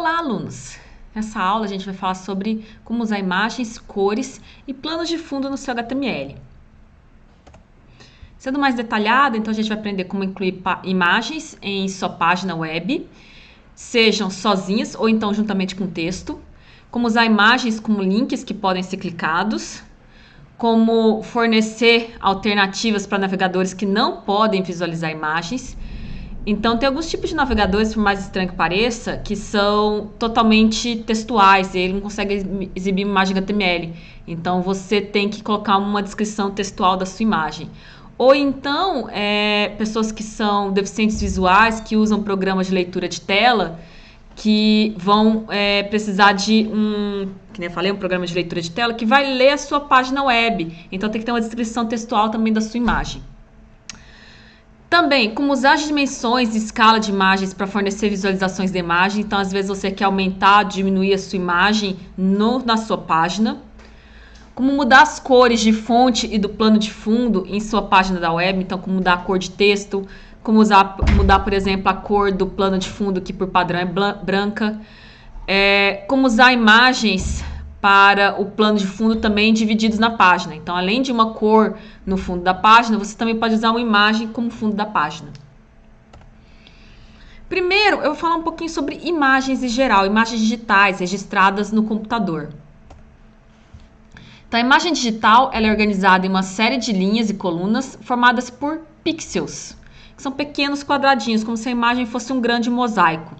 Olá, alunos! Nessa aula a gente vai falar sobre como usar imagens, cores e planos de fundo no seu HTML. Sendo mais detalhado, então a gente vai aprender como incluir imagens em sua página web, sejam sozinhas ou então juntamente com texto, como usar imagens como links que podem ser clicados, como fornecer alternativas para navegadores que não podem visualizar imagens. Então, tem alguns tipos de navegadores, por mais estranho que pareça, que são totalmente textuais, e ele não consegue exibir imagem HTML. Então, você tem que colocar uma descrição textual da sua imagem. Ou então, pessoas que são deficientes visuais, que usam programas de leitura de tela, que vão precisar de que nem eu falei, um programa de leitura de tela, que vai ler a sua página web. Então, tem que ter uma descrição textual também da sua imagem. Também, como usar as dimensões e escala de imagens para fornecer visualizações da imagem. Então, às vezes, você quer aumentar, diminuir a sua imagem na sua página. Como mudar as cores de fonte e do plano de fundo em sua página da web. Então, como mudar a cor de texto. Como mudar, por exemplo, a cor do plano de fundo, que por padrão é branca. Como usar imagens para o plano de fundo também divididos na página. Então, além de uma cor no fundo da página, você também pode usar uma imagem como fundo da página. Primeiro, eu vou falar um pouquinho sobre imagens em geral, imagens digitais registradas no computador. Então, a imagem digital ela é organizada em uma série de linhas e colunas formadas por pixels, que são pequenos quadradinhos, como se a imagem fosse um grande mosaico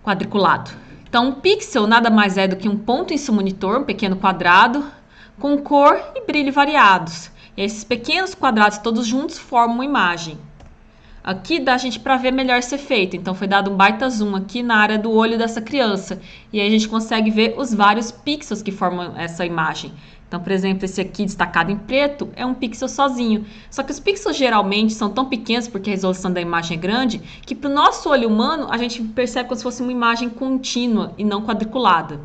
quadriculado. Então, um pixel nada mais é do que um ponto em seu monitor, um pequeno quadrado, com cor e brilho variados. E esses pequenos quadrados todos juntos formam uma imagem. Aqui dá a gente para ver melhor esse efeito. Então, foi dado um baita zoom aqui na área do olho dessa criança. E aí a gente consegue ver os vários pixels que formam essa imagem. Então, por exemplo, esse aqui destacado em preto é um pixel sozinho. Só que os pixels geralmente são tão pequenos, porque a resolução da imagem é grande, que para o nosso olho humano a gente percebe como se fosse uma imagem contínua e não quadriculada.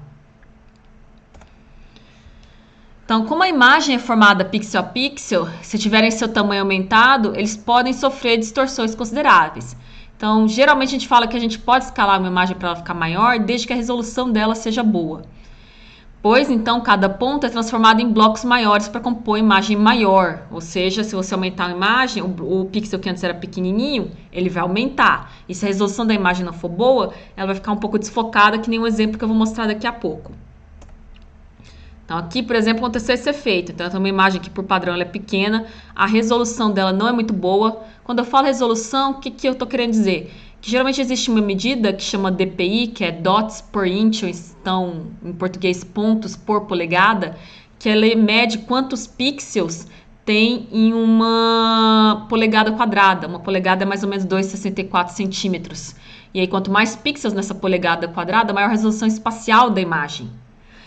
Então, como a imagem é formada pixel a pixel, se tiverem seu tamanho aumentado, eles podem sofrer distorções consideráveis. Então, geralmente a gente fala que a gente pode escalar uma imagem para ela ficar maior, desde que a resolução dela seja boa. Pois, então, cada ponto é transformado em blocos maiores para compor a imagem maior. Ou seja, se você aumentar a imagem, o pixel que antes era pequenininho, ele vai aumentar. E se a resolução da imagem não for boa, ela vai ficar um pouco desfocada, que nem um exemplo que eu vou mostrar daqui a pouco. Então, aqui, por exemplo, aconteceu esse efeito. Então, eu tenho uma imagem que, por padrão, ela é pequena, a resolução dela não é muito boa. Quando eu falo resolução, o que eu estou querendo dizer? Que geralmente existe uma medida que chama DPI, que é dots per inch, ou então, em português, pontos por polegada, que ela mede quantos pixels tem em uma polegada quadrada. Uma polegada é mais ou menos 2,64 centímetros. E aí, quanto mais pixels nessa polegada quadrada, maior a resolução espacial da imagem.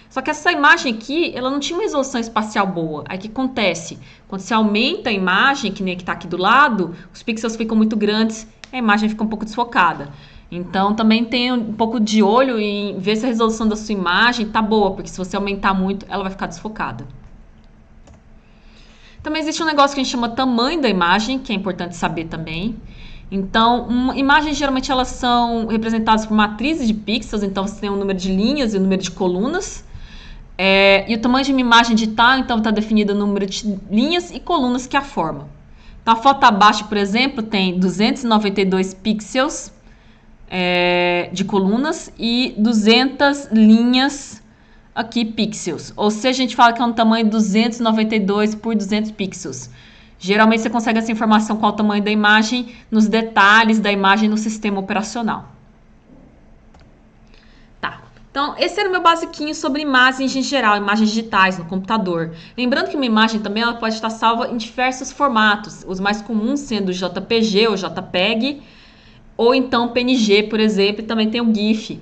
Só que essa imagem aqui, ela não tinha uma resolução espacial boa. Aí o que acontece? Quando você aumenta a imagem, que nem a que está aqui do lado, os pixels ficam muito grandes, a imagem fica um pouco desfocada. Então, também tenha um pouco de olho em ver se a resolução da sua imagem está boa, porque se você aumentar muito, ela vai ficar desfocada. Também existe um negócio que a gente chama tamanho da imagem, que é importante saber também. Então, imagens geralmente elas são representadas por matrizes de pixels, então você tem um número de linhas e um número de colunas. E o tamanho de uma imagem digital, então, está definido o número de linhas e colunas que a formam. Então, a foto abaixo, por exemplo, tem 292 pixels de colunas e 200 linhas aqui, pixels. Ou seja, a gente fala que é um tamanho 292 por 200 pixels. Geralmente, você consegue essa informação qual o tamanho da imagem nos detalhes da imagem no sistema operacional. Então, esse era o meu basiquinho sobre imagens em geral, imagens digitais no computador. Lembrando que uma imagem também ela pode estar salva em diversos formatos, os mais comuns sendo JPG ou JPEG, ou então PNG, por exemplo, e também tem o GIF.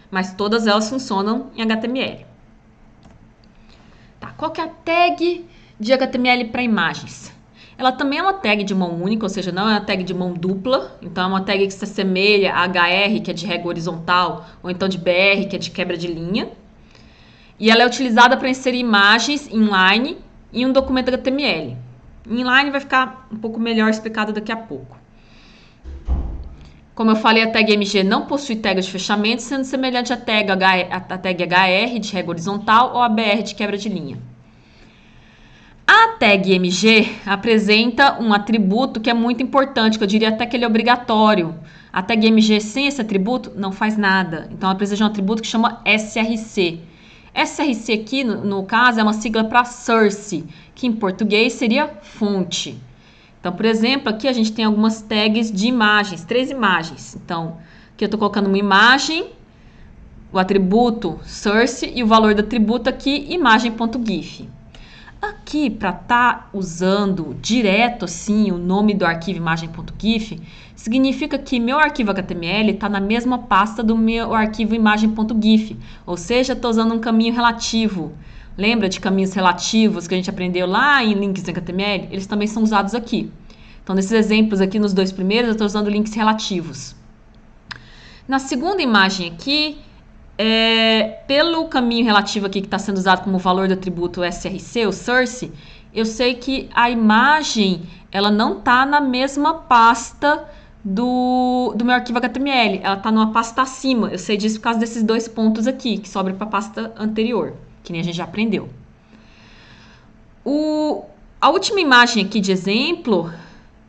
Mas todas elas funcionam em HTML. Qual que é a tag de HTML para imagens? Ela também é uma tag de mão única, ou seja, não é uma tag de mão dupla. Então, é uma tag que se assemelha a HR, que é de régua horizontal, ou então de BR, que é de quebra de linha. E ela é utilizada para inserir imagens inline em um documento HTML. Inline vai ficar um pouco melhor explicado daqui a pouco. Como eu falei, a tag MG não possui tag de fechamento, sendo semelhante à tag HR de régua horizontal ou a BR de quebra de linha. A tag MG apresenta um atributo que é muito importante, que eu diria até que ele é obrigatório. A tag MG sem esse atributo não faz nada. Então, ela precisa de um atributo que chama SRC. SRC aqui, no caso, é uma sigla para source, que em português seria fonte. Então, por exemplo, aqui a gente tem algumas tags de imagens, 3 imagens. Então, aqui eu estou colocando uma imagem, o atributo source e o valor do atributo aqui, imagem.gif. Aqui, para estar usando direto assim o nome do arquivo imagem.gif, significa que meu arquivo HTML está na mesma pasta do meu arquivo imagem.gif, ou seja, estou usando um caminho relativo. Lembra de caminhos relativos que a gente aprendeu lá em links HTML? Eles também são usados aqui. Então, nesses exemplos aqui, nos 2 primeiros, eu estou usando links relativos. Na segunda imagem aqui, pelo caminho relativo aqui que está sendo usado como valor do atributo SRC, o source, eu sei que a imagem ela não está na mesma pasta do meu arquivo HTML, ela está numa pasta acima. Eu sei disso por causa desses 2 pontos aqui, que sobram para a pasta anterior, que nem a gente já aprendeu. A última imagem aqui de exemplo,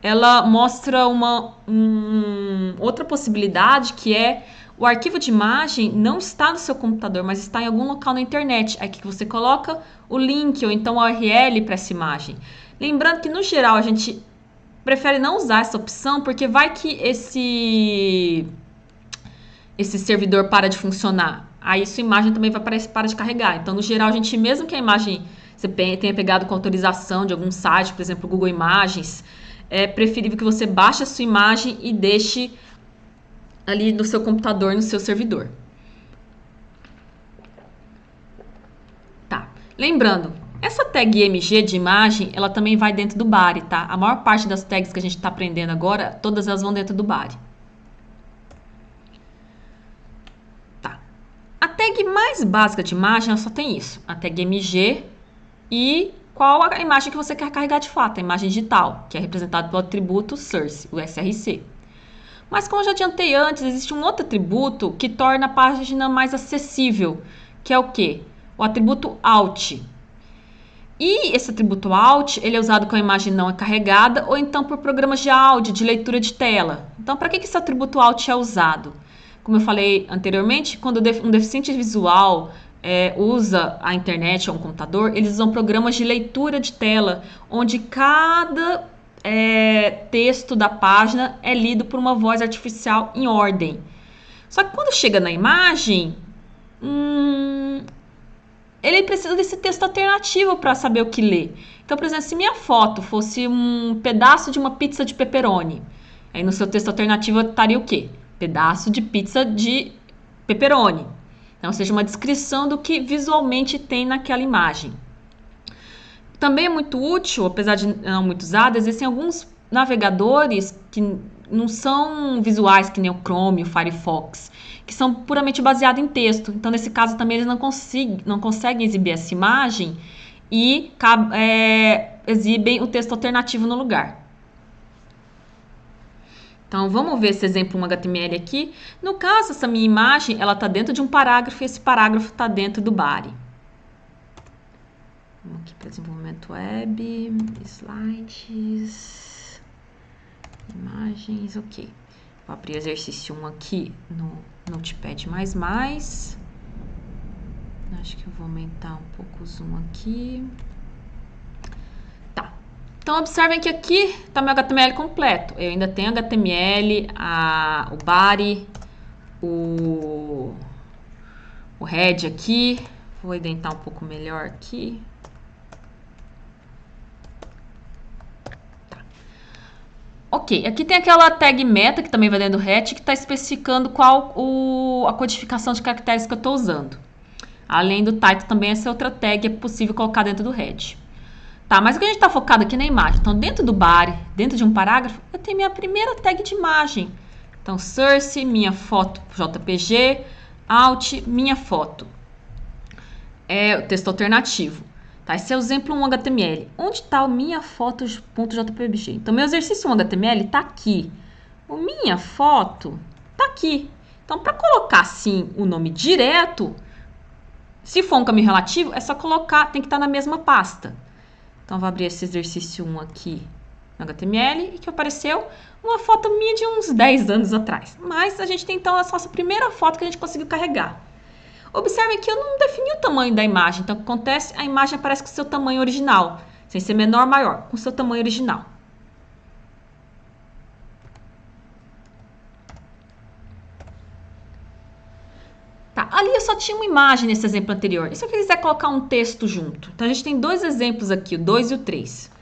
ela mostra outra possibilidade, que é o arquivo de imagem não está no seu computador, mas está em algum local na internet. Aqui que você coloca o link ou então a URL para essa imagem. Lembrando que, no geral, a gente prefere não usar essa opção, porque vai que esse servidor para de funcionar. Aí sua imagem também vai parar de carregar. Então, no geral, a gente, mesmo que a imagem você tenha pegado com autorização de algum site, por exemplo, Google Imagens, é preferível que você baixe a sua imagem e deixe ali no seu computador, no seu servidor. Tá. Lembrando, essa tag MG de imagem, ela também vai dentro do body, tá? A maior parte das tags que a gente está aprendendo agora, todas elas vão dentro do body. Tá. A tag mais básica de imagem, ela só tem isso. A tag MG e qual a imagem que você quer carregar de fato, a imagem digital, que é representada pelo atributo source, o SRC. Mas, como eu já adiantei antes, existe um outro atributo que torna a página mais acessível, que é o quê? O atributo alt. E esse atributo alt, ele é usado quando a imagem não é carregada ou então por programas de áudio, de leitura de tela. Então, para que esse atributo alt é usado? Como eu falei anteriormente, quando um deficiente visual usa a internet ou um computador, eles usam programas de leitura de tela, onde cada texto da página é lido por uma voz artificial em ordem. Só que quando chega na imagem, ele precisa desse texto alternativo para saber o que ler. Então, por exemplo, se minha foto fosse um pedaço de uma pizza de pepperoni, aí no seu texto alternativo estaria o quê? Pedaço de pizza de pepperoni. Então, ou seja, uma descrição do que visualmente tem naquela imagem. Também é muito útil, apesar de não muito usado, existem alguns navegadores que não são visuais, que nem o Chrome, o Firefox, que são puramente baseados em texto. Então, nesse caso, também eles não conseguem exibir essa imagem e exibem o texto alternativo no lugar. Então, vamos ver esse exemplo, um HTML aqui. No caso, essa minha imagem, ela está dentro de um parágrafo e esse parágrafo está dentro do body. Vamos aqui para desenvolvimento web, slides, imagens, ok. Vou abrir o exercício 1 aqui no Notepad++. Acho que eu vou aumentar um pouco o zoom aqui. Tá. Então, observem que aqui está meu HTML completo. Eu ainda tenho HTML, o body, o head aqui. Vou indentar um pouco melhor aqui. Ok, aqui tem aquela tag meta, que também vai dentro do head, que está especificando qual a codificação de caracteres que eu estou usando. Além do title, também essa outra tag é possível colocar dentro do head. Tá, mas o que a gente está focado aqui na imagem. Então, dentro do body, dentro de um parágrafo, eu tenho minha primeira tag de imagem. Então, source, minha foto JPG, alt, minha foto. É o texto alternativo. Tá, esse é o exemplo 1 HTML. Onde está a minha foto.jpg? Então, meu exercício 1 HTML está aqui. A minha foto tá aqui. Então, para colocar assim o nome direto, se for um caminho relativo, é só colocar, tem que estar na mesma pasta. Então, vou abrir esse exercício 1 aqui no HTML e que apareceu uma foto minha de uns 10 anos atrás. Mas a gente tem então a nossa primeira foto que a gente conseguiu carregar. Observe que eu não defini o tamanho da imagem. Então, o que acontece? A imagem aparece com o seu tamanho original, sem ser menor ou maior, com o seu tamanho original. Tá, ali eu só tinha uma imagem nesse exemplo anterior. E se eu quiser colocar um texto junto? Então, a gente tem dois exemplos aqui, o 2 e o 3.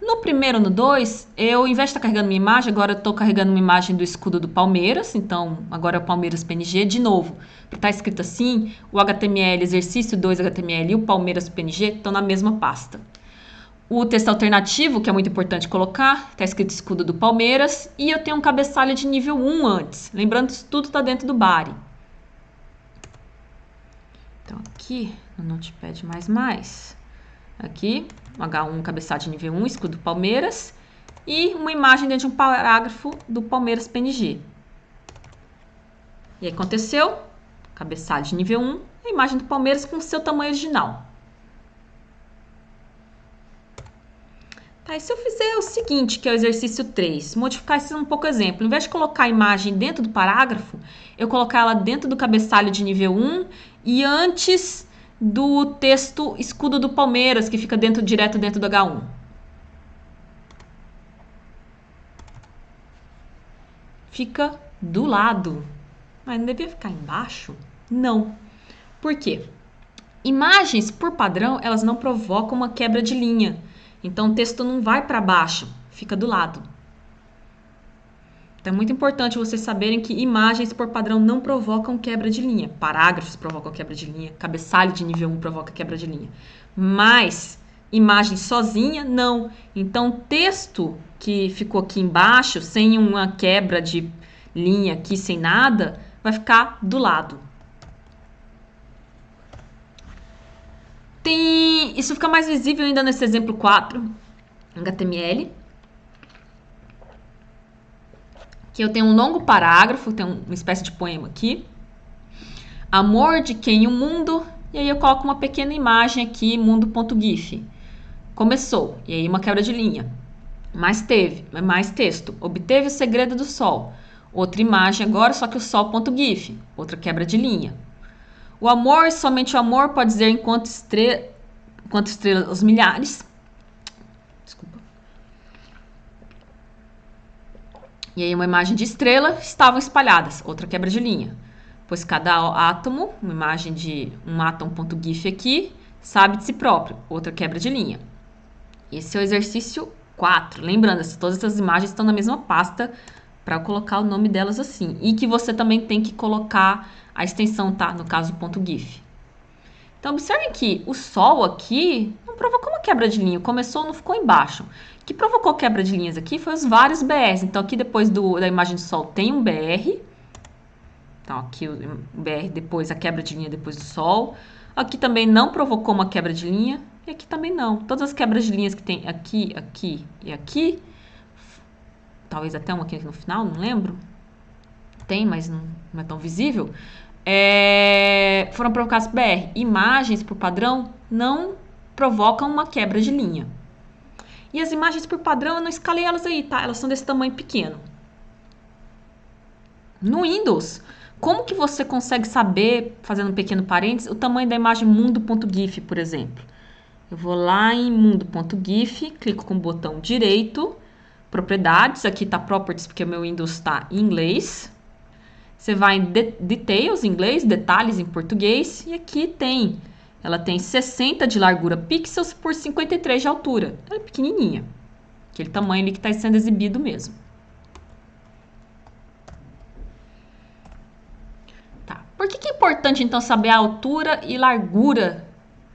No primeiro, no 2, eu, ao invés de estar carregando minha imagem, agora eu estou carregando uma imagem do escudo do Palmeiras. Então, agora é o Palmeiras PNG. De novo, está escrito assim, o HTML, exercício 2 HTML e o Palmeiras PNG estão na mesma pasta. O texto alternativo, que é muito importante colocar, está escrito escudo do Palmeiras. E eu tenho um cabeçalho de nível 1 antes. Lembrando que isso tudo está dentro do body. Então, aqui no Notepad++, aqui, H1, cabeçalho de nível 1, escudo do Palmeiras, e uma imagem dentro de um parágrafo do Palmeiras PNG. E aí aconteceu, cabeçalho de nível 1, a imagem do Palmeiras com o seu tamanho original. Tá, e se eu fizer o seguinte, que é o exercício 3, modificar esse um pouco exemplo, em vez de colocar a imagem dentro do parágrafo, eu colocar ela dentro do cabeçalho de nível 1 e antes do texto escudo do Palmeiras, que fica direto dentro do H1. Fica do lado. Mas não devia ficar embaixo? Não. Por quê? Imagens, por padrão, elas não provocam uma quebra de linha. Então, o texto não vai para baixo, fica do lado. Então, é muito importante vocês saberem que imagens, por padrão, não provocam quebra de linha. Parágrafos provocam quebra de linha, cabeçalho de nível 1 provoca quebra de linha. Mas, imagem sozinha, não. Então, texto que ficou aqui embaixo, sem uma quebra de linha aqui, sem nada, vai ficar do lado. Isso fica mais visível ainda nesse exemplo 4, HTML. Que eu tenho um longo parágrafo, tem uma espécie de poema aqui. Amor de quem o mundo, e aí eu coloco uma pequena imagem aqui, mundo.gif. Começou, e aí uma quebra de linha. Mais texto. Obteve o segredo do sol. Outra imagem agora, só que o sol.gif. Outra quebra de linha. O amor, somente o amor, pode dizer enquanto estrelas os milhares. Desculpa. E aí uma imagem de estrela estavam espalhadas. Outra quebra de linha. Pois cada átomo, uma imagem de um átomo.gif aqui, sabe de si próprio. Outra quebra de linha. Esse é o exercício 4. Lembrando, todas essas imagens estão na mesma pasta para colocar o nome delas assim. E que você também tem que colocar a extensão, tá? No caso, .gif. Então, observem que o sol aqui não provocou uma quebra de linha. Começou, não ficou embaixo. O que provocou quebra de linhas aqui foi os vários BRs. Então, aqui depois da imagem do sol tem um BR. Então, aqui o BR depois, a quebra de linha depois do sol. Aqui também não provocou uma quebra de linha. E aqui também não. Todas as quebras de linhas que tem aqui, aqui e aqui, talvez até uma aqui no final, não lembro. Tem, mas não é tão visível. Foram provocadas por BR. Imagens, por padrão, não provocam uma quebra de linha. E as imagens por padrão, eu não escalei elas aí, tá? Elas são desse tamanho pequeno. No Windows, como que você consegue saber, fazendo um pequeno parênteses, o tamanho da imagem mundo.gif, por exemplo? Eu vou lá em mundo.gif, clico com o botão direito, propriedades, aqui está properties, porque o meu Windows está em inglês. Você vai em details em inglês, detalhes em português, e aqui ela tem 60 de largura pixels por 53 de altura. Ela é pequenininha, aquele tamanho ali que está sendo exibido mesmo. Tá. Por que é importante, então, saber a altura e largura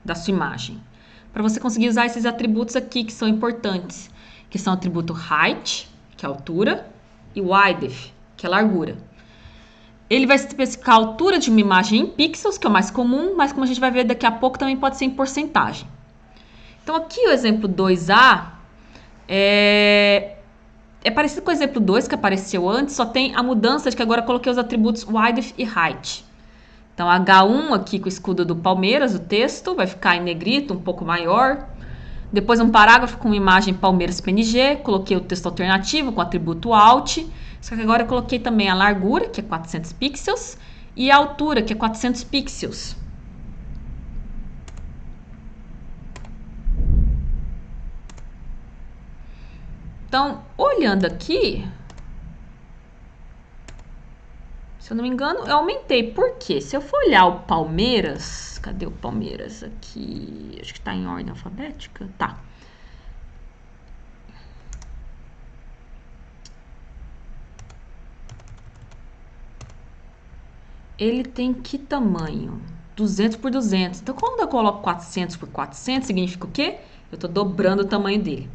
da sua imagem? Para você conseguir usar esses atributos aqui que são importantes, que são o atributo height, que é a altura, e width, que é a largura. Ele vai especificar a altura de uma imagem em pixels, que é o mais comum, mas como a gente vai ver daqui a pouco, também pode ser em porcentagem. Então, aqui o exemplo 2A, é parecido com o exemplo 2 que apareceu antes, só tem a mudança de que agora eu coloquei os atributos width e height. Então, H1 aqui com o escudo do Palmeiras, o texto vai ficar em negrito, um pouco maior. Depois um parágrafo com imagem Palmeiras PNG, coloquei o texto alternativo com o atributo alt. Só que agora eu coloquei também a largura, que é 400 pixels, e a altura, que é 400 pixels. Então, olhando aqui, se eu não me engano, eu aumentei. Por quê? Se eu for olhar o Palmeiras, cadê o Palmeiras aqui? Acho que está em ordem alfabética. Tá. Ele tem que tamanho? 200 por 200. Então, quando eu coloco 400 por 400, significa o quê? Eu estou dobrando o tamanho dele.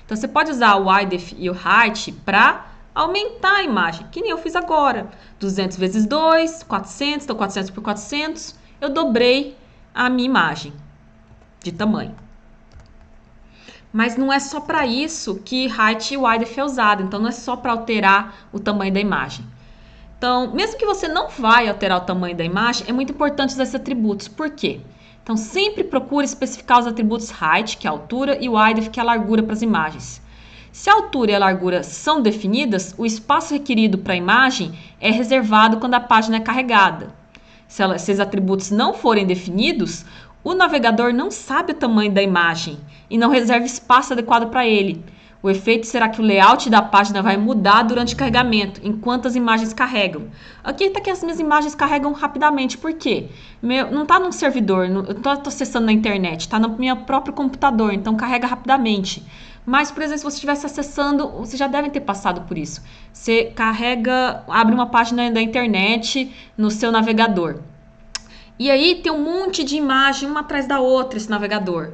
Então, você pode usar o width e o height para aumentar a imagem, que nem eu fiz agora. 200 vezes 2, 400, então 400 por 400, eu dobrei a minha imagem de tamanho. Mas não é só para isso que height e width é usado, então não é só para alterar o tamanho da imagem. Então, mesmo que você não vai alterar o tamanho da imagem, é muito importante usar esses atributos. Por quê? Então, sempre procure especificar os atributos height, que é a altura, e width, que é a largura para as imagens. Se a altura e a largura são definidas, o espaço requerido para a imagem é reservado quando a página é carregada. Se esses atributos não forem definidos, o navegador não sabe o tamanho da imagem e não reserva espaço adequado para ele. O efeito será que o layout da página vai mudar durante o carregamento, enquanto as imagens carregam. Aqui está que as minhas imagens carregam rapidamente, por quê? Não está num servidor, eu estou acessando na internet, está no meu próprio computador, então carrega rapidamente. Mas, por exemplo, se você estivesse acessando, vocês já devem ter passado por isso. Você carrega, abre uma página da internet no seu navegador. E aí tem um monte de imagem, uma atrás da outra, esse navegador.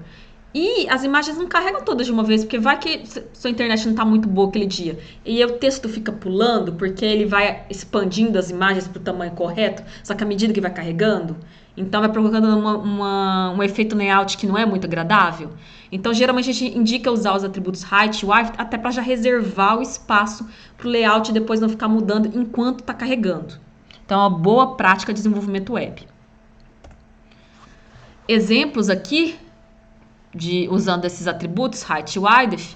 E as imagens não carregam todas de uma vez, porque vai que sua internet não está muito boa aquele dia. E aí o texto fica pulando, porque ele vai expandindo as imagens para o tamanho correto, só que à medida que vai carregando, então vai provocando um efeito layout que não é muito agradável. Então, geralmente a gente indica usar os atributos height e width até para já reservar o espaço para o layout e depois não ficar mudando enquanto está carregando. Então, é uma boa prática de desenvolvimento web. Exemplos aqui usando esses atributos, height e width,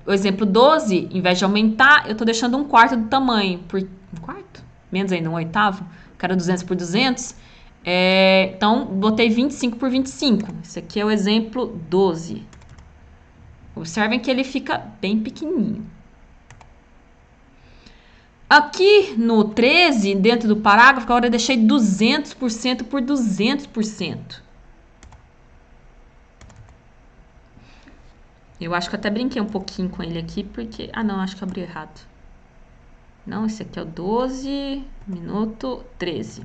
o exemplo 12, em vez de aumentar, eu estou deixando 1/4 do tamanho. Um quarto? Menos ainda, 1/8? Que era 200 por 200. Então, botei 25 por 25. Esse aqui é o exemplo 12. Observem que ele fica bem pequenininho. Aqui no 13, dentro do parágrafo, agora eu deixei 200% por 200%. Eu acho que eu até brinquei um pouquinho com ele aqui, porque... Ah, não, acho que eu abri errado. Não, esse aqui é o 12, minuto 13.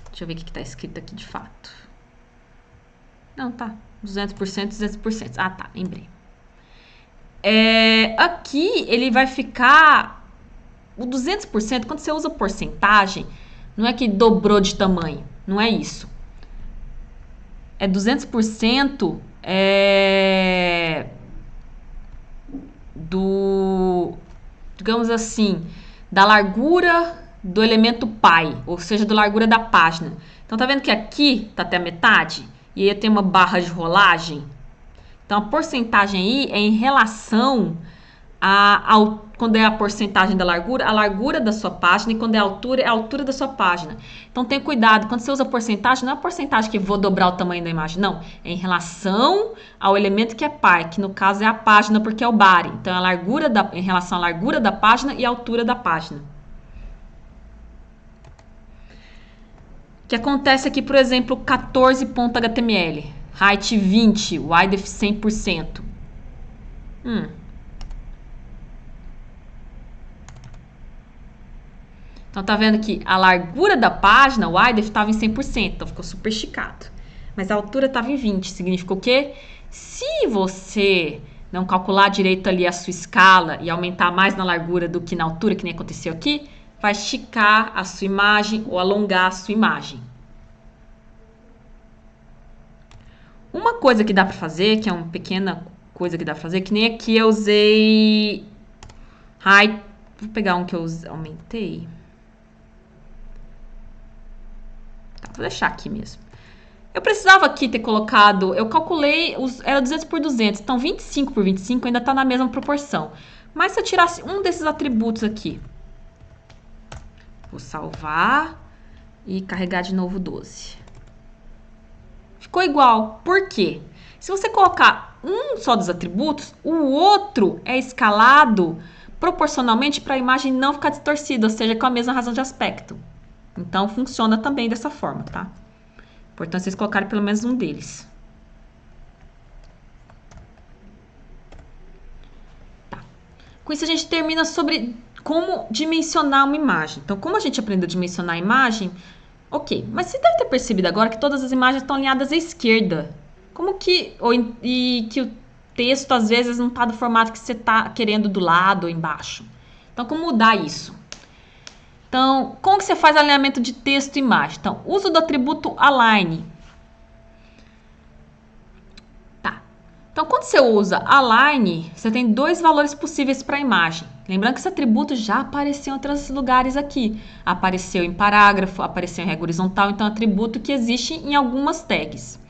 Deixa eu ver o que está escrito aqui de fato. Não, tá. 200%, 200%. Ah, tá, lembrei. Aqui ele vai ficar... O 200%, quando você usa porcentagem, não é que dobrou de tamanho. Não é isso. É 200% digamos assim, da largura do elemento pi, ou seja, da largura da página. Então, tá vendo que aqui tá até a metade? E aí tem uma barra de rolagem? Então, a porcentagem aí é em relação quando é a porcentagem da largura, a largura da sua página, e quando é a altura da sua página. Então, tem cuidado, quando você usa porcentagem, não é a porcentagem que vou dobrar o tamanho da imagem, não. É em relação ao elemento que é pi, que no caso é a página, porque é o body. Então, a largura em relação à largura da página e à altura da página. O que acontece aqui, por exemplo, 14.html, height 20, width 100%. Então, tá vendo que a largura da página, o width, estava em 100%, então ficou super esticado. Mas a altura estava em 20, significa o quê? Se você não calcular direito ali a sua escala e aumentar mais na largura do que na altura, que nem aconteceu aqui, vai esticar a sua imagem ou alongar a sua imagem. Uma coisa que dá para fazer, que é uma pequena coisa que dá pra fazer, que nem aqui eu usei high. Vou pegar um que eu aumentei. Tá, vou deixar aqui mesmo. Eu precisava aqui ter colocado, eu calculei, era 200 por 200, então 25 por 25 ainda tá na mesma proporção. Mas se eu tirasse um desses atributos aqui, vou salvar e carregar de novo 12. Ficou igual. Por quê? Se você colocar um só dos atributos, o outro é escalado proporcionalmente para a imagem não ficar distorcida, ou seja, com a mesma razão de aspecto. Então, funciona também dessa forma, tá? Importante vocês colocarem pelo menos um deles. Tá. Com isso, a gente termina sobre como dimensionar uma imagem. Então, como a gente aprendeu a dimensionar a imagem, ok. Mas você deve ter percebido agora que todas as imagens estão alinhadas à esquerda. Como que... e que o texto, às vezes, não está do formato que você está querendo do lado ou embaixo. Então, como mudar isso? Então, como que você faz alinhamento de texto e imagem? Então, uso do atributo align. Tá. Então, quando você usa align, você tem dois valores possíveis para a imagem. Lembrando que esse atributo já apareceu em outros lugares aqui. Apareceu em parágrafo, apareceu em régua horizontal, então é um atributo que existe em algumas tags.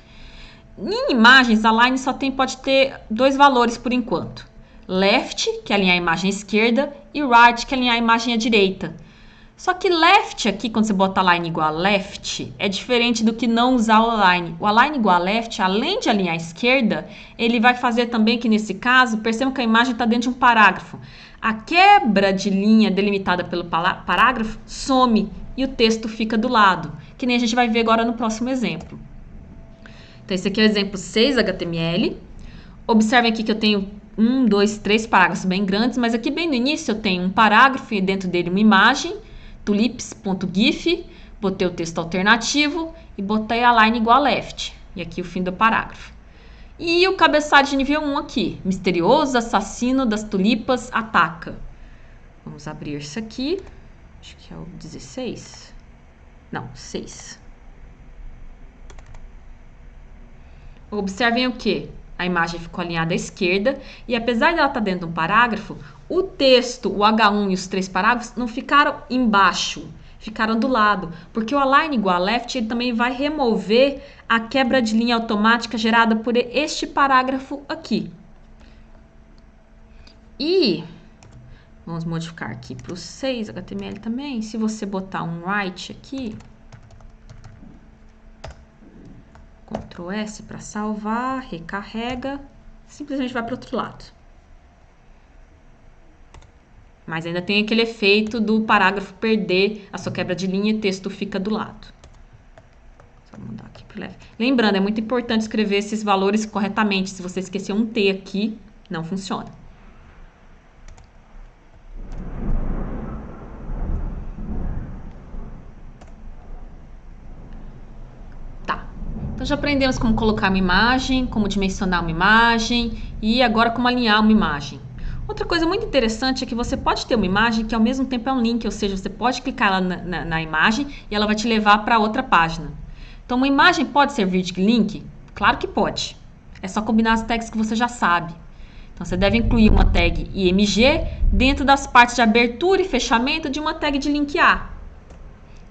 Em imagens, align pode ter dois valores por enquanto. Left, que é alinhar a imagem à esquerda, e right, que é alinhar a imagem à direita. Só que left aqui, quando você bota align igual a left, é diferente do que não usar o align. O align igual a left, além de alinhar à esquerda, ele vai fazer também que nesse caso, percebam que a imagem está dentro de um parágrafo. A quebra de linha delimitada pelo parágrafo some e o texto fica do lado, que nem a gente vai ver agora no próximo exemplo. Então, esse aqui é o exemplo 6 HTML. Observem aqui que eu tenho 1, 2, 3 parágrafos bem grandes, mas aqui bem no início eu tenho um parágrafo e dentro dele uma imagem, tulips.gif, botei o texto alternativo e botei align igual a left. E aqui o fim do parágrafo. E o cabeçalho de nível 1 aqui, misterioso assassino das tulipas ataca. Vamos abrir isso aqui, acho que é o 16. Não, 6. Observem o que? A imagem ficou alinhada à esquerda e apesar de ela estar dentro de um parágrafo, o texto, o H1 e os 3 parágrafos não ficaram embaixo, ficaram do lado, porque o align igual a left ele também vai remover a quebra de linha automática gerada por este parágrafo aqui. E vamos modificar aqui para o 6 HTML também. Se você botar um right aqui, Ctrl S para salvar, recarrega, simplesmente vai para o outro lado. Mas ainda tem aquele efeito do parágrafo perder a sua quebra de linha e o texto fica do lado. Só mudar aqui para o left. Lembrando, é muito importante escrever esses valores corretamente. Se você esquecer um T aqui, não funciona. Então, já aprendemos como colocar uma imagem, como dimensionar uma imagem e agora como alinhar uma imagem. Outra coisa muito interessante é que você pode ter uma imagem que ao mesmo tempo é um link, ou seja, você pode clicar lá na imagem e ela vai te levar para outra página. Então, uma imagem pode servir de link? Claro que pode. É só combinar as tags que você já sabe. Então, você deve incluir uma tag IMG dentro das partes de abertura e fechamento de uma tag de link A.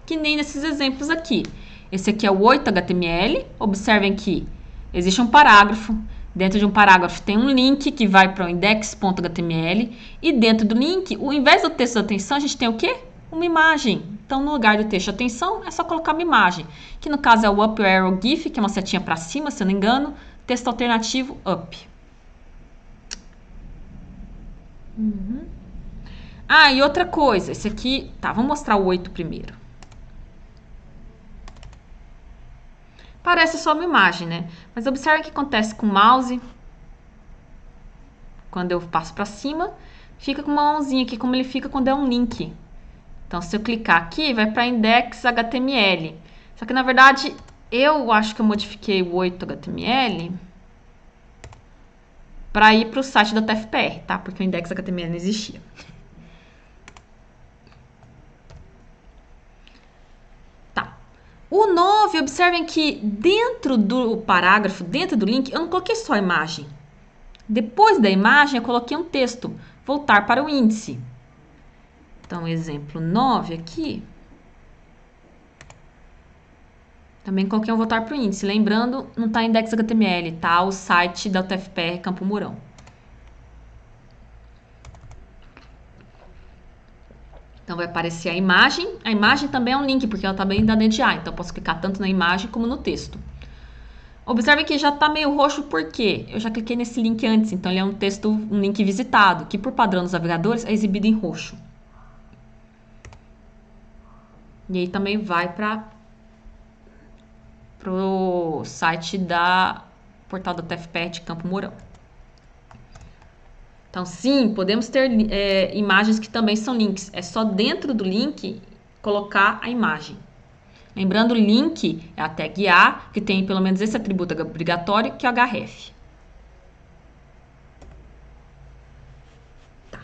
Que nem nesses exemplos aqui. Esse aqui é o 8 HTML. Observem que existe um parágrafo. Dentro de um parágrafo tem um link que vai para o index.html. E dentro do link, ao invés do texto de atenção, a gente tem o quê? Uma imagem. Então, no lugar do texto de atenção, é só colocar uma imagem. Que no caso é o up arrow GIF, que é uma setinha para cima, se eu não me engano. Texto alternativo, up. Ah, e outra coisa. Esse aqui... Tá, vamos mostrar o 8 primeiro. Parece só uma imagem, né? Mas observe o que acontece com o mouse. Quando eu passo para cima, fica com uma mãozinha aqui, como ele fica quando é um link. Então, se eu clicar aqui, vai para index.html. Só que, na verdade, eu acho que eu modifiquei o 8.html para ir para o site da TFPR, tá? Porque o index.html não existia. O 9, observem que dentro do parágrafo, dentro do link, eu não coloquei só a imagem. Depois da imagem, eu coloquei um texto, voltar para o índice. Então, exemplo 9 aqui. Também coloquei um voltar para o índice. Lembrando, não está index.html, tá o site da UTFPR Campo Mourão. Então, vai aparecer a imagem. A imagem também é um link, porque ela está bem da dentro de A. Então, eu posso clicar tanto na imagem como no texto. Observe que já está meio roxo porque eu já cliquei nesse link antes. Então, ele é um texto, um link visitado, que por padrão dos navegadores é exibido em roxo. E aí também vai para o site da portal da UTFPR de Campo Mourão. Então, sim, podemos ter imagens que também são links. É só dentro do link colocar a imagem. Lembrando, o link é a tag A, que tem pelo menos esse atributo obrigatório, que é o href. Tá.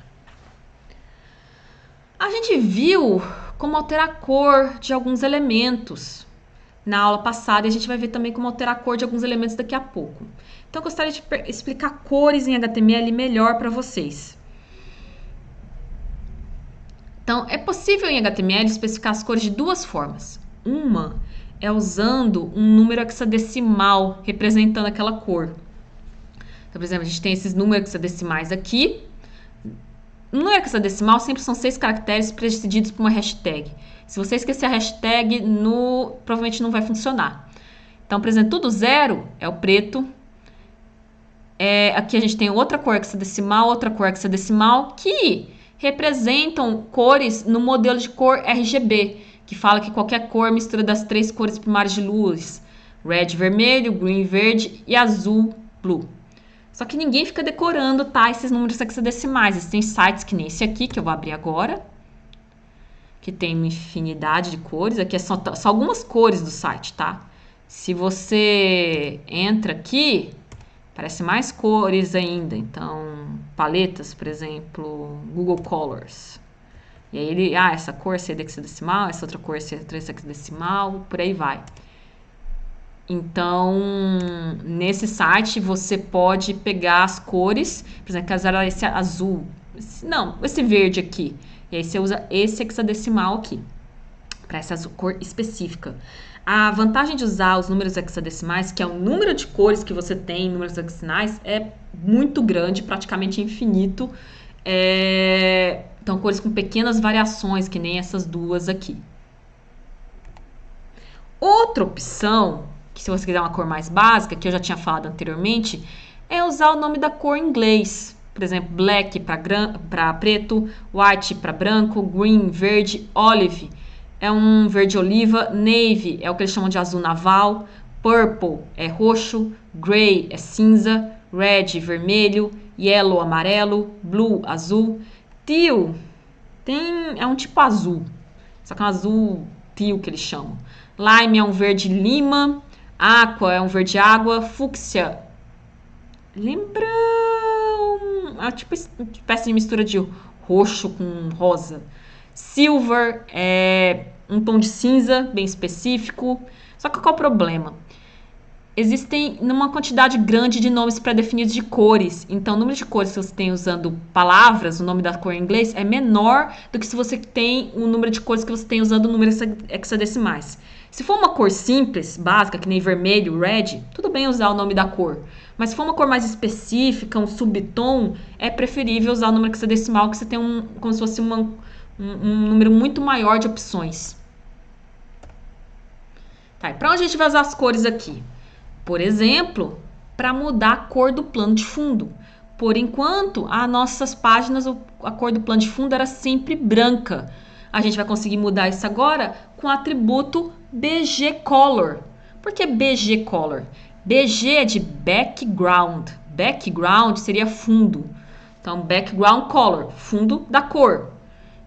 A gente viu como alterar a cor de alguns elementos na aula passada, e a gente vai ver também como alterar a cor de alguns elementos daqui a pouco. Então, eu gostaria de explicar cores em HTML melhor para vocês. Então, é possível em HTML especificar as cores de duas formas. Uma é usando um número hexadecimal representando aquela cor. Então, por exemplo, a gente tem esses números hexadecimais aqui. No número hexadecimal sempre são 6 caracteres precedidos por uma hashtag. Se você esquecer a hashtag, provavelmente não vai funcionar. Então, por exemplo, tudo 0 é o preto. Aqui a gente tem outra cor hexadecimal, que representam cores no modelo de cor RGB, que fala que qualquer cor mistura das 3 cores primárias de luz: red, vermelho, green, verde e azul, blue. Só que ninguém fica decorando, tá, esses números hexadecimais. Existem sites que nem esse aqui, que eu vou abrir agora, que tem uma infinidade de cores. Aqui são algumas cores do site, tá? Se você entra aqui, parece mais cores ainda. Então, paletas, por exemplo, Google Colors. E aí ele, essa cor é hexadecimal, essa outra cor é 3 hexadecimal, por aí vai. Então, nesse site você pode pegar as cores, por exemplo, casar esse azul, esse verde aqui. E aí você usa esse hexadecimal aqui, para essa cor específica. A vantagem de usar os números hexadecimais, que é o número de cores que você tem em números hexadecimais, é muito grande, praticamente infinito. Então, cores com pequenas variações, que nem essas duas aqui. Outra opção, que se você quiser uma cor mais básica, que eu já tinha falado anteriormente, é usar o nome da cor em inglês. Por exemplo, black para preto, white para branco, green, verde, olive é um verde oliva, navy é o que eles chamam de azul naval, purple é roxo, gray é cinza, red vermelho, yellow amarelo, blue azul, teal é um tipo azul, só que é um azul teal que eles chamam. Lime é um verde lima, aqua é um verde água, fúcsia lembra uma espécie de mistura de roxo com rosa. Silver é um tom de cinza bem específico. Só que qual é o problema? Existem uma quantidade grande de nomes pré-definidos de cores. Então, o número de cores que você tem usando palavras, o nome da cor em inglês, é menor do que se você tem o número de cores que você tem usando números hexadecimais. Se for uma cor simples, básica, que nem vermelho, red, tudo bem usar o nome da cor. Mas se for uma cor mais específica, um subtom, é preferível usar o número hexadecimal, que você tem como se fosse um número muito maior de opções. Tá, e para onde a gente vai usar as cores aqui? Por exemplo, para mudar a cor do plano de fundo. Por enquanto, as nossas páginas, a cor do plano de fundo era sempre branca. A gente vai conseguir mudar isso agora com o atributo bgcolor. Por que bgcolor? BG é de background. Background seria fundo. Então, background color, fundo da cor.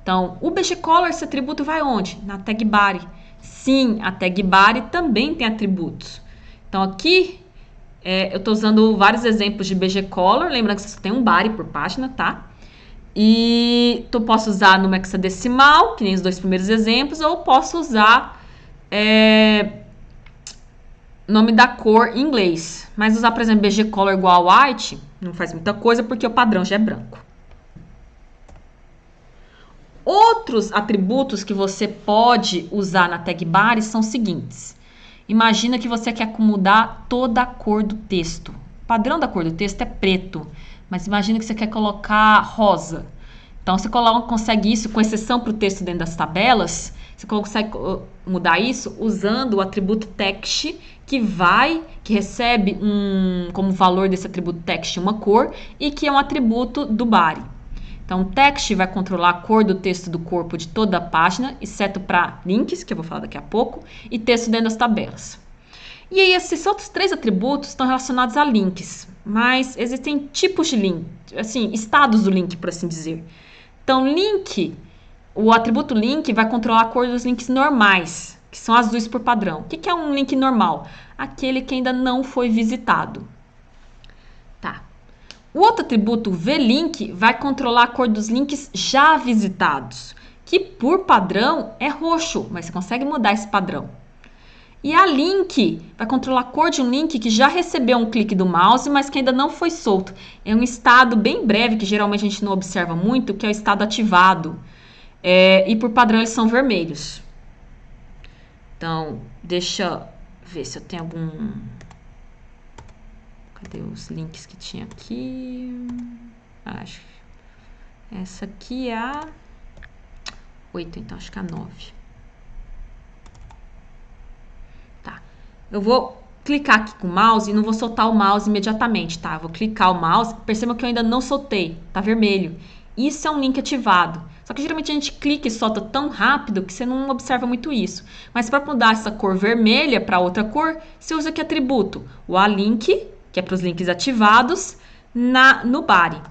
Então, o bgcolor, esse atributo vai onde? Na tag body. Sim, a tag body também tem atributos. Então, aqui eu estou usando vários exemplos de bgcolor. Lembrando que você só tem um body por página, tá? E eu posso usar no hexadecimal, que nem os dois primeiros exemplos, ou posso usar nome da cor em inglês. Mas usar, por exemplo, BG Color igual a white não faz muita coisa porque o padrão já é branco. Outros atributos que você pode usar na tag body são os seguintes. Imagina que você quer mudar toda a cor do texto. O padrão da cor do texto é preto, mas imagina que você quer colocar rosa. Então, você consegue isso, com exceção para o texto dentro das tabelas, você consegue mudar isso usando o atributo text, que recebe como valor desse atributo text uma cor e que é um atributo do body. Então, o text vai controlar a cor do texto do corpo de toda a página, exceto para links, que eu vou falar daqui a pouco, e texto dentro das tabelas. E aí, esses outros 3 atributos estão relacionados a links, mas existem tipos de link, assim, estados do link, por assim dizer. Então, link, o atributo link vai controlar a cor dos links normais, que são azuis por padrão. O que é um link normal? Aquele que ainda não foi visitado. Tá. O outro atributo vlink vai controlar a cor dos links já visitados, que por padrão é roxo, mas você consegue mudar esse padrão. E a link vai controlar a cor de um link que já recebeu um clique do mouse, mas que ainda não foi solto. É um estado bem breve, que geralmente a gente não observa muito, que é o estado ativado. E por padrão eles são vermelhos. Então, deixa eu ver se eu tenho algum... Cadê os links que tinha aqui? Acho que essa aqui é a 8, então acho que é a 9. Tá. Eu vou clicar aqui com o mouse e não vou soltar o mouse imediatamente, tá? Eu vou clicar o mouse, percebam que eu ainda não soltei, tá vermelho. Isso é um link ativado. Só que geralmente a gente clica e solta tão rápido que você não observa muito isso. Mas para mudar essa cor vermelha para outra cor, você usa que atributo? O alink, que é para os links ativados, no body.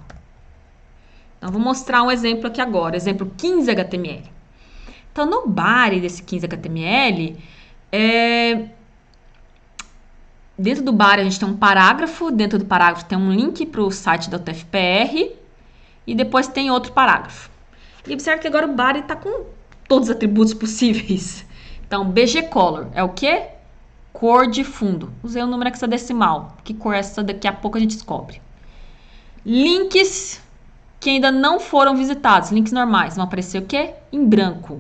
Então, vou mostrar um exemplo aqui agora. Exemplo 15 HTML. Então, no body desse 15 HTML, dentro do body a gente tem um parágrafo. Dentro do parágrafo tem um link para o site da UTF-PR. E depois tem outro parágrafo. E observe que agora o body está com todos os atributos possíveis. Então, BG Color é o quê? Cor de fundo. Usei o número hexadecimal. Que cor é essa? Daqui a pouco a gente descobre. Links que ainda não foram visitados. Links normais. Vão aparecer o quê? Em branco.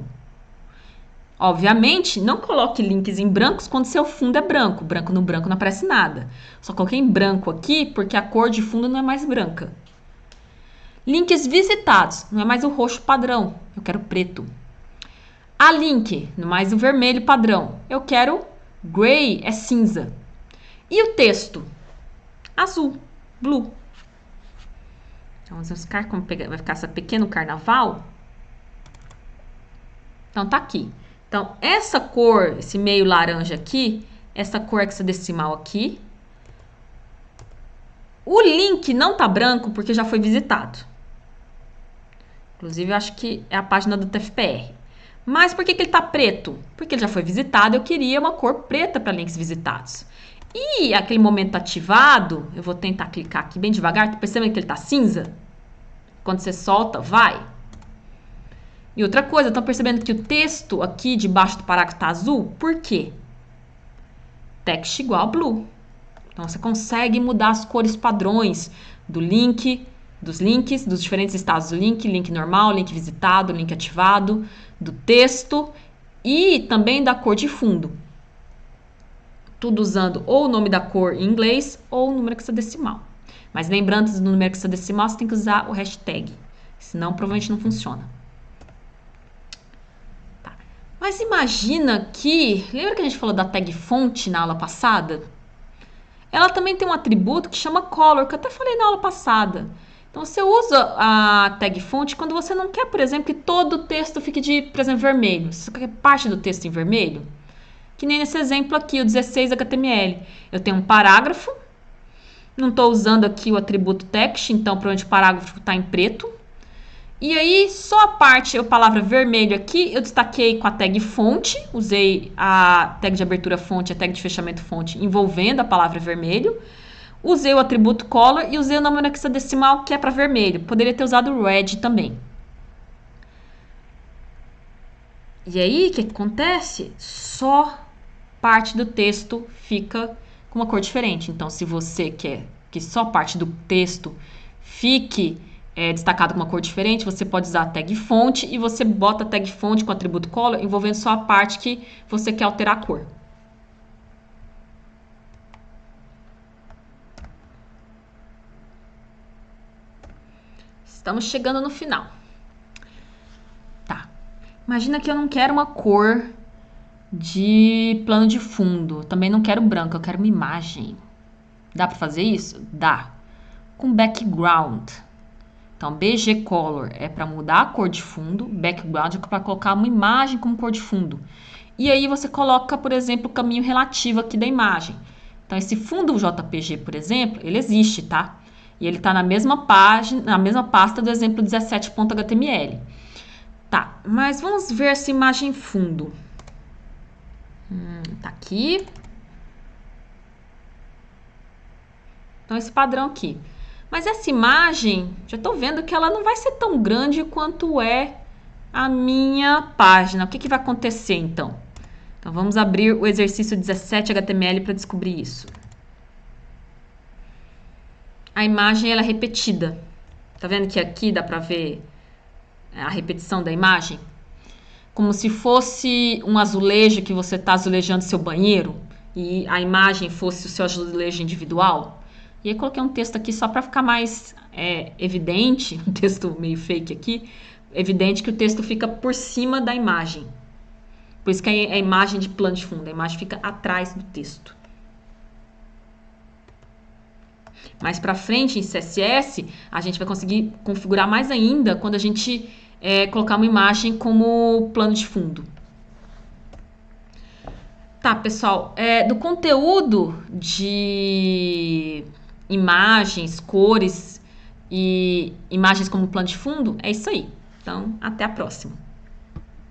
Obviamente, não coloque links em brancos quando seu fundo é branco. Branco no branco não aparece nada. Só coloquei em branco aqui porque a cor de fundo não é mais branca. Links visitados, não é mais o roxo padrão, eu quero preto. A link, não é mais o vermelho padrão, eu quero gray, é cinza. E o texto? Azul, blue. Então, vamos ficar como vai ficar esse pequeno carnaval. Então, tá aqui. Então, essa cor, esse meio laranja aqui, essa cor hexadecimal aqui. O link não tá branco porque já foi visitado. Inclusive, eu acho que é a página do TFPR. Mas por que ele está preto? Porque ele já foi visitado, eu queria uma cor preta para links visitados. E aquele momento ativado, eu vou tentar clicar aqui bem devagar, tá percebendo que ele está cinza? Quando você solta, vai. E outra coisa, estão percebendo que o texto aqui debaixo do parágrafo está azul? Por quê? Text igual blue. Então, você consegue mudar as cores padrões do link, dos links, dos diferentes estados do link, link normal, link visitado, link ativado, do texto e também da cor de fundo. Tudo usando ou o nome da cor em inglês ou o número hexadecimal. Mas lembrando do número hexadecimal, você tem que usar o hashtag, senão provavelmente não funciona. Tá. Mas imagina que, lembra que a gente falou da tag fonte na aula passada? Ela também tem um atributo que chama color, que eu até falei na aula passada. Então, você usa a tag fonte quando você não quer, por exemplo, que todo o texto fique de, por exemplo, vermelho. Você quer parte do texto em vermelho? Que nem nesse exemplo aqui, o 16 HTML. Eu tenho um parágrafo, não estou usando aqui o atributo text, então provavelmente o parágrafo está em preto. E aí, só a parte, a palavra vermelho aqui, eu destaquei com a tag fonte, usei a tag de abertura fonte, a tag de fechamento fonte, envolvendo a palavra vermelho. Usei o atributo color e usei o número hexadecimal, que é para vermelho. Poderia ter usado o red também. E aí, o que acontece? Só parte do texto fica com uma cor diferente. Então, se você quer que só parte do texto fique destacado com uma cor diferente, você pode usar a tag fonte e você bota a tag fonte com o atributo color envolvendo só a parte que você quer alterar a cor. Estamos chegando no final. Tá. Imagina que eu não quero uma cor de plano de fundo. Também não quero branco, eu quero uma imagem. Dá para fazer isso? Dá. Com background. Então, BG Color é para mudar a cor de fundo, background é para colocar uma imagem como cor de fundo. E aí você coloca, por exemplo, o caminho relativo aqui da imagem. Então, esse fundo JPG, por exemplo, ele existe, tá? E ele está na mesma página, na mesma pasta do exemplo 17.html. Tá, mas vamos ver essa imagem fundo. Tá aqui. Então, esse padrão aqui. Mas essa imagem, já estou vendo que ela não vai ser tão grande quanto é a minha página. O que vai acontecer, então? Então, vamos abrir o exercício 17HTML para descobrir isso. A imagem ela é repetida. Tá vendo que aqui dá para ver a repetição da imagem? Como se fosse um azulejo que você está azulejando seu banheiro e a imagem fosse o seu azulejo individual. E aí coloquei um texto aqui só para ficar mais evidente, um texto meio fake aqui, evidente que o texto fica por cima da imagem. Por isso que é a imagem de plano de fundo, a imagem fica atrás do texto. Mais para frente, em CSS, a gente vai conseguir configurar mais ainda quando a gente colocar uma imagem como plano de fundo. Tá, pessoal, do conteúdo de imagens, cores e imagens como plano de fundo, é isso aí. Então, até a próxima.